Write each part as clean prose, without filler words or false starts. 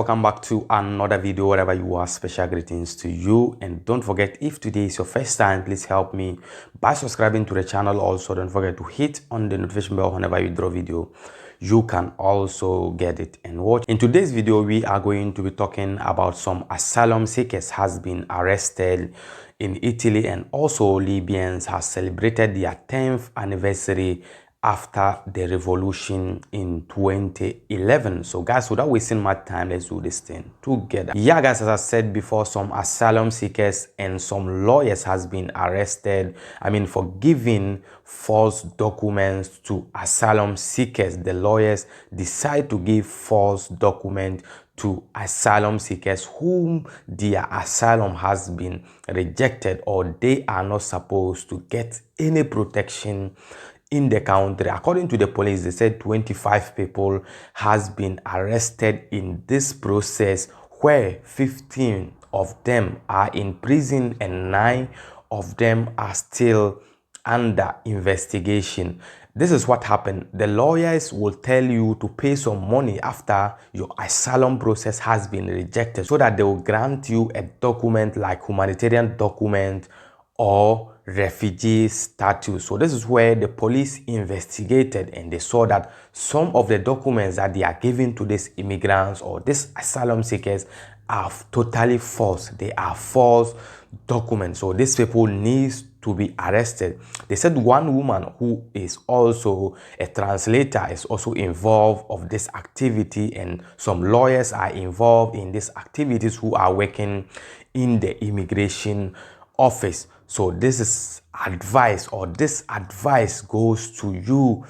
welcome back to another video. Wherever you are, special greetings to you, and don't forget, if today is your first time, please help me by subscribing to the channel. Also, don't forget to hit on the notification bell whenever you draw video. You can also get it and watch. In today's video, we are going to be talking about some asylum seekers has been arrested in Italy, and also Libyans have celebrated their 10th anniversary after the revolution in 2011. So guys, without wasting much time, let's do this thing together. Yeah guys, as I said before, some asylum seekers and some lawyers has been arrested, for giving false documents to asylum seekers. The lawyers decide to give false documents to asylum seekers whom their asylum has been rejected, or they are not supposed to get any protection in the country. According to the police, they said 25 people has been arrested in this process, where 15 of them are in prison and 9 of them are still under investigation. This is what happened. The lawyers will tell you to pay some money after your asylum process has been rejected, so that they will grant you a document like humanitarian document or refugee status. So this is where the police investigated, and they saw that some of the documents that they are giving to these immigrants or these asylum seekers are totally false. They are false documents. So these people needs to be arrested. They said one woman who is also a translator is also involved of this activity, and some lawyers are involved in these activities who are working in the immigration office. So this is advice, or this advice goes to you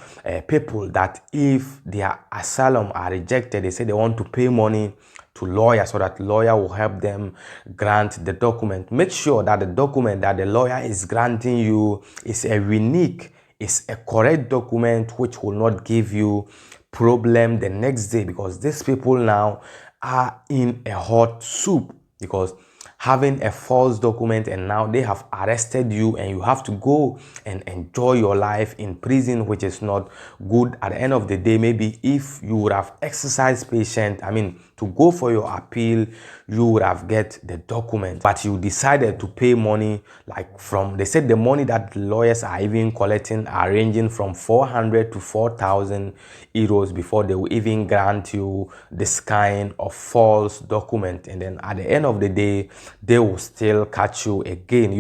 people, that if their asylum are rejected, they say they want to pay money to lawyer, so that lawyer will help them grant the document. Make sure that the document that the lawyer is granting you is a unique, is a correct document, which will not give you problem the next day, because these people now are in a hot soup, because having a false document, and now they have arrested you and you have to go and enjoy your life in prison, which is not good. At the end of the day, maybe if you would have exercised patience, to go for your appeal, you would have get the document, but you decided to pay money, they said the money that lawyers are even collecting are ranging from 400 to 4,000 euros before they will even grant you this kind of false document. And then at the end of the day, they will still catch you again.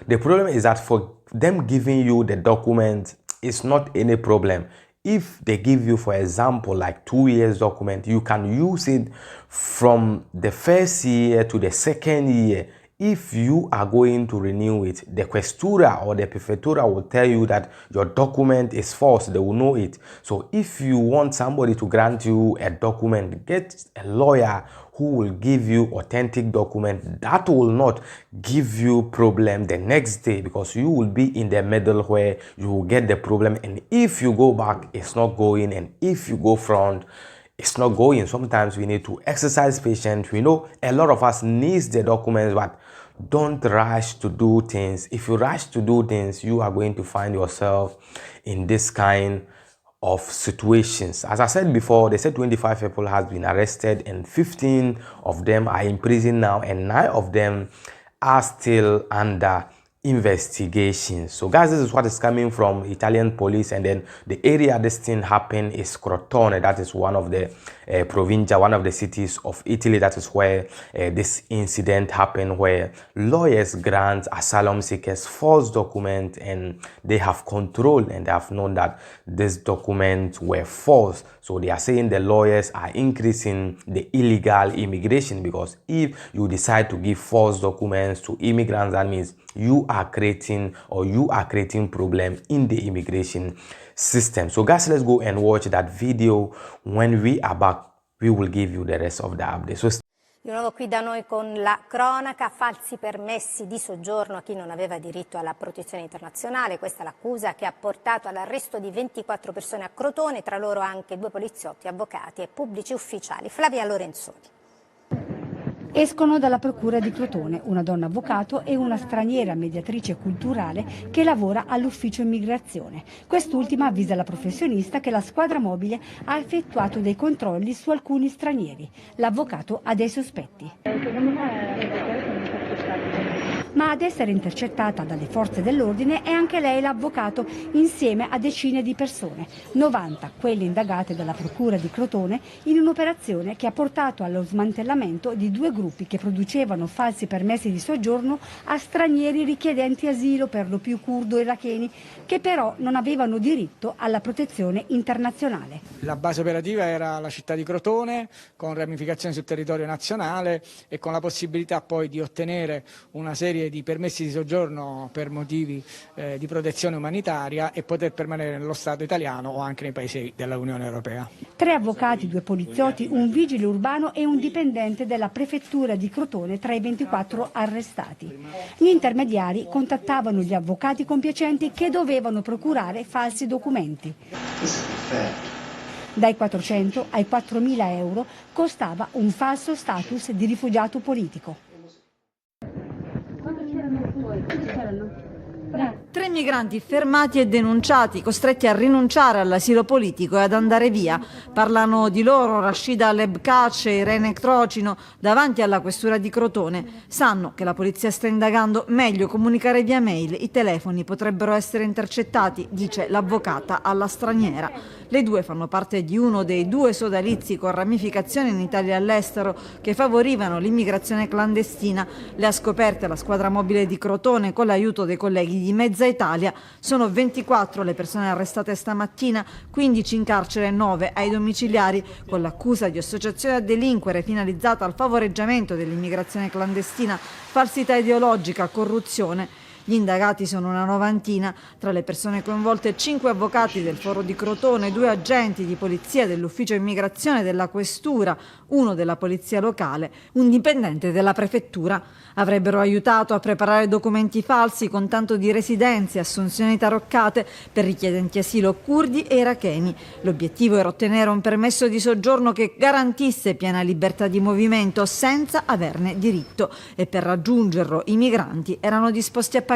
The problem is that for them giving you the document, it's not any problem. If they give you, for example, like 2 years document, you can use it from the first year to the second year. If you are going to renew it, the questura or the prefettura will tell you that your document is false. They will know it. So if you want somebody to grant you a document, get a lawyer who will give you authentic document that will not give you problem the next day, because you will be in the middle where you will get the problem, and if you go back, it's not going, and if you go front, it's not going. Sometimes we need to exercise patience. We know a lot of us needs the documents, but don't rush to do things. If you rush to do things, you are going to find yourself in this kind of situations. As I said before, they said 25 people has been arrested, and 15 of them are in prison now, and 9 of them are still under investigation. So guys, this is what is coming from Italian police. And then the area this thing happened is Crotone. That is one of the provincia, one of the cities of Italy. That is where this incident happened, where lawyers grant asylum seekers false documents, and they have control, and they have known that these documents were false. So they are saying the lawyers are increasing the illegal immigration, because if you decide to give false documents to immigrants, that means you are creating problem in the immigration system. So guys, let's go and watch that video. When we are back, we will give you the rest of the update. So di nuovo qui da noi con la cronaca. Falsi permessi di soggiorno a chi non aveva diritto alla protezione internazionale. Questa è l'accusa che ha portato all'arresto di 24 persone a Crotone, tra loro anche 2 poliziotti, avvocati e pubblici ufficiali. Flavia Lorenzoni. Escono dalla procura di Crotone una donna avvocato e una straniera mediatrice culturale che lavora all'ufficio immigrazione. Quest'ultima avvisa la professionista che la squadra mobile ha effettuato dei controlli su alcuni stranieri. L'avvocato ha dei sospetti. Ma ad essere intercettata dalle forze dell'ordine è anche lei l'avvocato, insieme a decine di persone, 90 quelle indagate dalla procura di Crotone in un'operazione che ha portato allo smantellamento di 2 gruppi che producevano falsi permessi di soggiorno a stranieri richiedenti asilo, per lo più curdo-iracheni, che però non avevano diritto alla protezione internazionale. La base operativa era la città di Crotone, con ramificazioni sul territorio nazionale e con la possibilità poi di ottenere una serie di permessi di soggiorno per motivi di protezione umanitaria e poter permanere nello Stato italiano o anche nei paesi dell'Unione Europea. 3 avvocati, 2 poliziotti, un vigile urbano e un dipendente della prefettura di Crotone tra i 24 arrestati. Gli intermediari contattavano gli avvocati compiacenti che dovevano procurare falsi documenti. Dai 400 ai 4.000 euro costava un falso status di rifugiato politico. 3 migranti fermati e denunciati, costretti a rinunciare all'asilo politico e ad andare via. Parlano di loro Rashida Lebkac e Irene Crocino davanti alla questura di Crotone. Sanno che la polizia sta indagando, meglio comunicare via mail. I telefoni potrebbero essere intercettati, dice l'avvocata alla straniera. Le 2 fanno parte di uno dei 2 sodalizi con ramificazioni in Italia e all'estero che favorivano l'immigrazione clandestina. Le ha scoperte la squadra mobile di Crotone con l'aiuto dei colleghi di Mezza Italia. Sono 24 le persone arrestate stamattina, 15 in carcere e 9 ai domiciliari, con l'accusa di associazione a delinquere finalizzata al favoreggiamento dell'immigrazione clandestina, falsità ideologica, corruzione. Gli indagati sono una novantina, tra le persone coinvolte 5 avvocati del foro di Crotone, 2 agenti di polizia dell'ufficio immigrazione della questura, 1 della polizia locale, un dipendente della prefettura. Avrebbero aiutato a preparare documenti falsi con tanto di residenze e assunzioni taroccate per richiedenti asilo curdi e iracheni. L'obiettivo era ottenere un permesso di soggiorno che garantisse piena libertà di movimento senza averne diritto, e per raggiungerlo i migranti erano disposti a pagare.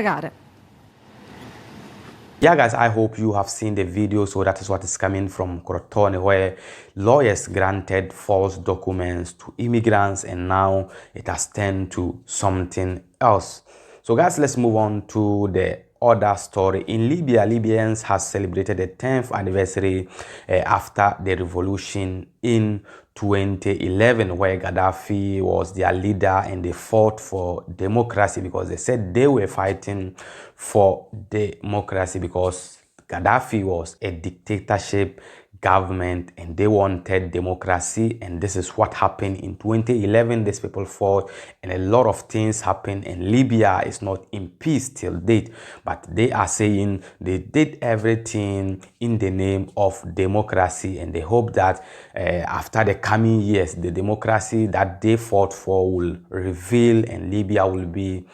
Yeah guys, I hope you have seen the video. So that is what is coming from Crotone, where lawyers granted false documents to immigrants and now it has turned to something else. So guys, let's move on to the other story. In Libya, Libyans have celebrated the 10th anniversary after the revolution in 2011, where Gaddafi was their leader and they fought for democracy because they said they were fighting for democracy because Gaddafi was a dictatorship government and they wanted democracy, and this is what happened in 2011. These people fought and a lot of things happened, and Libya is not in peace till date, but they are saying they did everything in the name of democracy, and they hope that after the coming years the democracy that they fought for will reveal and Libya will be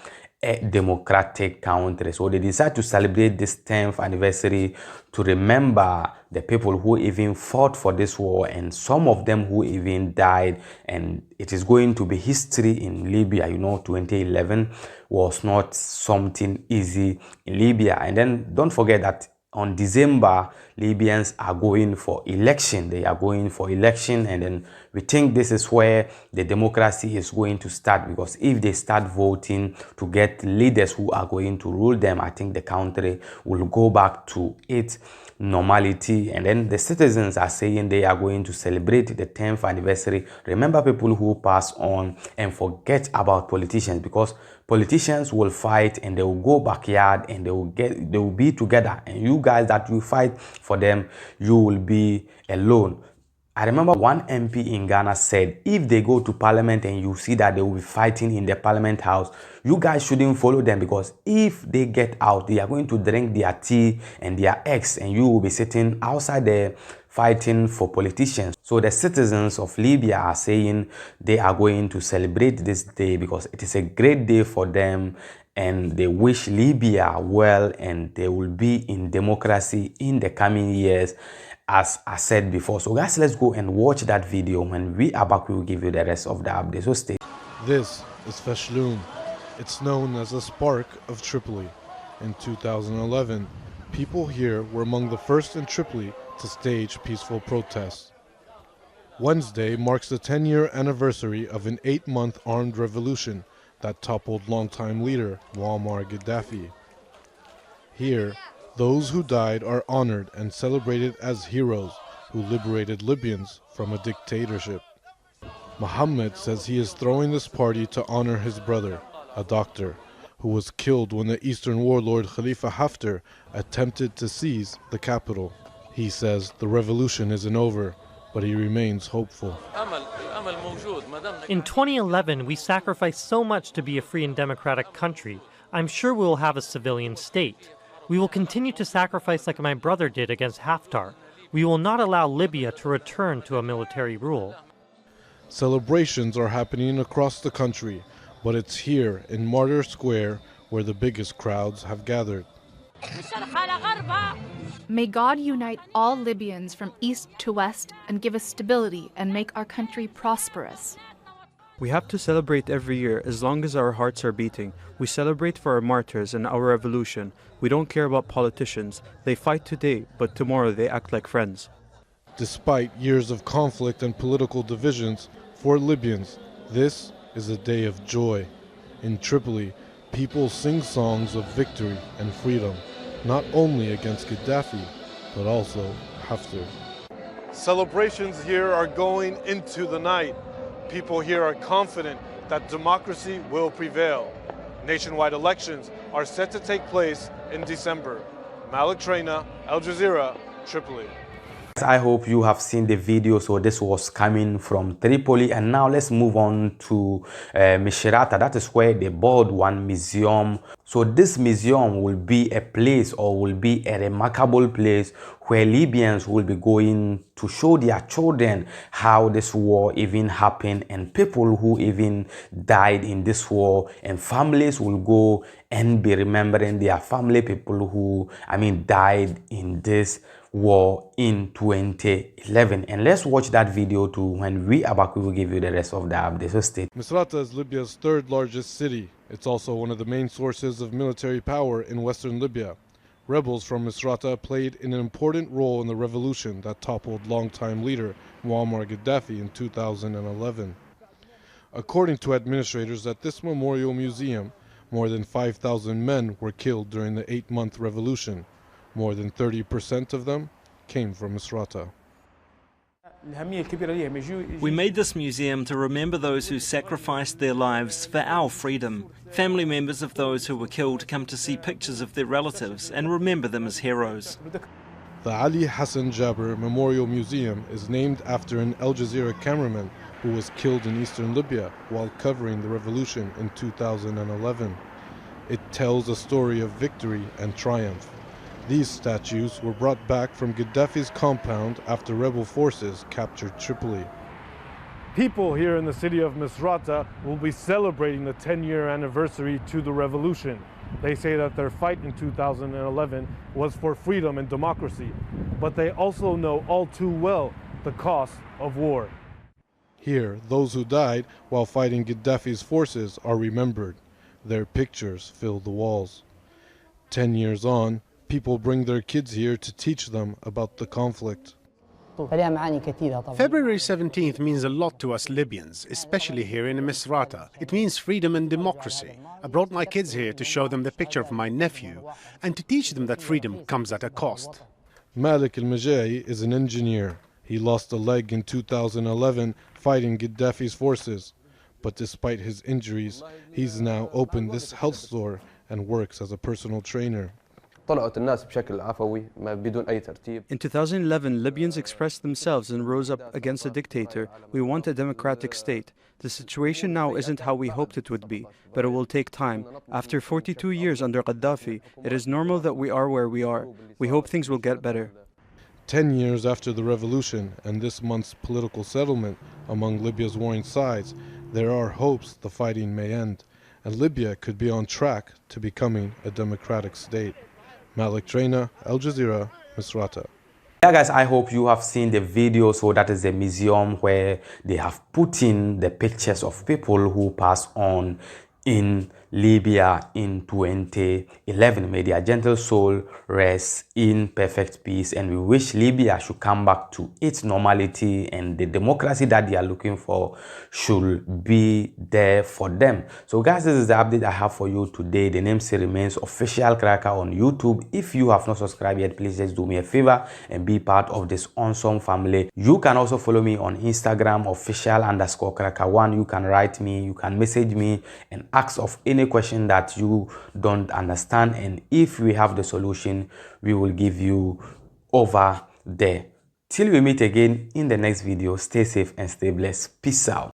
a democratic country. So they decide to celebrate this 10th anniversary to remember the people who even fought for this war and some of them who even died, and it is going to be history in Libya. You know, 2011 was not something easy in Libya. And then don't forget that on December, Libyans are going for election. They are going for election, and then we think this is where the democracy is going to start, because if they start voting to get leaders who are going to rule them, I think the country will go back to its normality. And then the citizens are saying they are going to celebrate the 10th anniversary, remember people who pass on, and forget about politicians, because politicians will fight and they will go backyard and they will be together, and you guys that you fight for them, you will be alone. I remember one MP in Ghana said, if they go to parliament and you see that they will be fighting in the parliament house, you guys shouldn't follow them, because if they get out, they are going to drink their tea and their eggs, and you will be sitting outside there fighting for politicians. So the citizens of Libya are saying they are going to celebrate this day because it is a great day for them, and they wish Libya well, and they will be in democracy in the coming years, as I said before. So guys, let's go and watch that video. When we are back, we will give you the rest of the update. So stay. This is Assylum. It's known as the Spark of Tripoli. In 2011, people here were among the first in Tripoli to stage peaceful protests. Wednesday marks the 10-year anniversary of an 8-month armed revolution that toppled longtime leader Muammar Gaddafi. Here, those who died are honored and celebrated as heroes who liberated Libyans from a dictatorship. Mohammed says he is throwing this party to honor his brother, a doctor, who was killed when the Eastern warlord Khalifa Haftar attempted to seize the capital. He says the revolution isn't over, but he remains hopeful. In 2011, we sacrificed so much to be a free and democratic country. I'm sure we will have a civilian state. We will continue to sacrifice like my brother did against Haftar. We will not allow Libya to return to a military rule. Celebrations are happening across the country, but it's here in Martyr Square where the biggest crowds have gathered. May God unite all Libyans from east to west and give us stability and make our country prosperous. We have to celebrate every year as long as our hearts are beating. We celebrate for our martyrs and our revolution. We don't care about politicians. They fight today, but tomorrow they act like friends. Despite years of conflict and political divisions, for Libyans, this is a day of joy. In Tripoli, people sing songs of victory and freedom, not only against Gaddafi, but also Haftar. Celebrations here are going into the night. People here are confident that democracy will prevail. Nationwide elections are set to take place in December. Malik Traina, Al Jazeera, Tripoli. I hope you have seen the video. So this was coming from Tripoli, and now let's move on to Misrata. That is where they built one museum. So this museum will be a place, or will be a remarkable place, where Libyans will be going to show their children how this war even happened, and people who even died in this war, and families will go and be remembering their family people who died in this war in 2011. And let's watch that video too. When we are back, we will give you the rest of the update. So stay. Misrata is Libya's third largest city. It's also one of the main sources of military power in western Libya. Rebels from Misrata played an important role in the revolution that toppled longtime leader Muammar Gaddafi in 2011. According to administrators at this memorial museum, more than 5,000 men were killed during the 8-month revolution. More than 30% of them came from Misrata. We made this museum to remember those who sacrificed their lives for our freedom. Family members of those who were killed come to see pictures of their relatives and remember them as heroes. The Ali Hassan Jabir Memorial Museum is named after an Al Jazeera cameraman who was killed in eastern Libya while covering the revolution in 2011. It tells a story of victory and triumph. These statues were brought back from Gaddafi's compound after rebel forces captured Tripoli. People here in the city of Misrata will be celebrating the 10-year anniversary to the revolution. They say that their fight in 2011 was for freedom and democracy, but they also know all too well the cost of war. Here, those who died while fighting Gaddafi's forces are remembered. Their pictures fill the walls. 10 years on, people bring their kids here to teach them about the conflict. February 17th means a lot to us Libyans, especially here in Misrata. It means freedom and democracy. I brought my kids here to show them the picture of my nephew and to teach them that freedom comes at a cost. Malik al-Majai is an engineer. He lost a leg in 2011 fighting Gaddafi's forces. But despite his injuries, he's now opened this health store and works as a personal trainer. In 2011, Libyans expressed themselves and rose up against a dictator. We want a democratic state. The situation now isn't how we hoped it would be, but it will take time. After 42 years under Gaddafi, it is normal that we are where we are. We hope things will get better. 10 years after the revolution and this month's political settlement among Libya's warring sides, there are hopes the fighting may end, and Libya could be on track to becoming a democratic state. Malik Traina, Al Jazeera, Misrata. Yeah guys, I hope you have seen the video. So that is the museum where they have put in the pictures of people who passed on in Libya in 2011. May their gentle soul rest in perfect peace, and we wish Libya should come back to its normality and the democracy that they are looking for should be there for them. So guys, this is the update I have for you today. The name still remains Official Cracker on YouTube. If you have not subscribed yet, please just do me a favor and be part of this awesome family. You can also follow me on Instagram, official_cracker1. You can write me, you can message me and ask of any question that you don't understand, and if we have the solution, we will give you over there. Till we meet again in the next video, stay safe and stay blessed. Peace out.